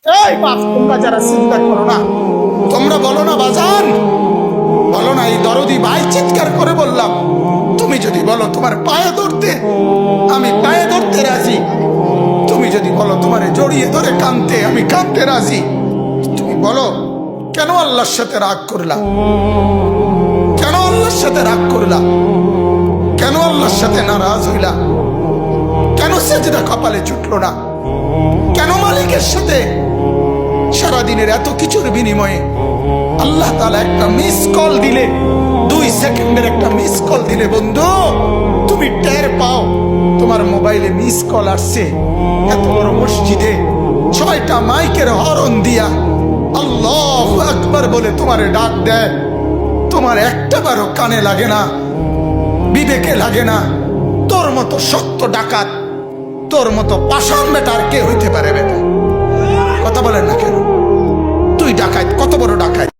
এই বাপ, তোমরা যারা চিন্তা করো না, তোমরা বলো না বাজান, বলো না এই দরদি ভাই চিৎকার করে বললাম, তুমি যদি বলো তোমার পায়ে ধরতে, আমি পায়ে ধরতে রাজি। তুমি যদি বলো তোমারে জড়িয়ে ধরে কাঁদতে, আমি কাঁদতে রাজি। তুমি বলো কেন আল্লাহর সাথে রাগ করলা, কেন আল্লাহর সাথে রাগ করলা, কেন আল্লাহর সাথে নারাজ হইলা, কেন সেজদা কপালে ছুটলো না, কেন মালিকের সাথে সারাদিনের এত কিছুর বিনিময়ে আল্লাহ তাআলা একটা মিস কল দিলে, 2 সেকেন্ডের একটা মিস কল দিলে বন্ধু তুমি টের পাও তোমার মোবাইলে মিস কল আসছে। এত বড় মসজিদে 6টা মাইকের হরন দিয়া আল্লাহু আকবার বলে তোমারে ডাক দেয়, তোমার একটাবারও কানে লাগে না, বিবেকে লাগে না। তোর মতো শক্ত ডাকাত, তোর মতো পাষাণ বেটার কে হইতে পারে বেটা?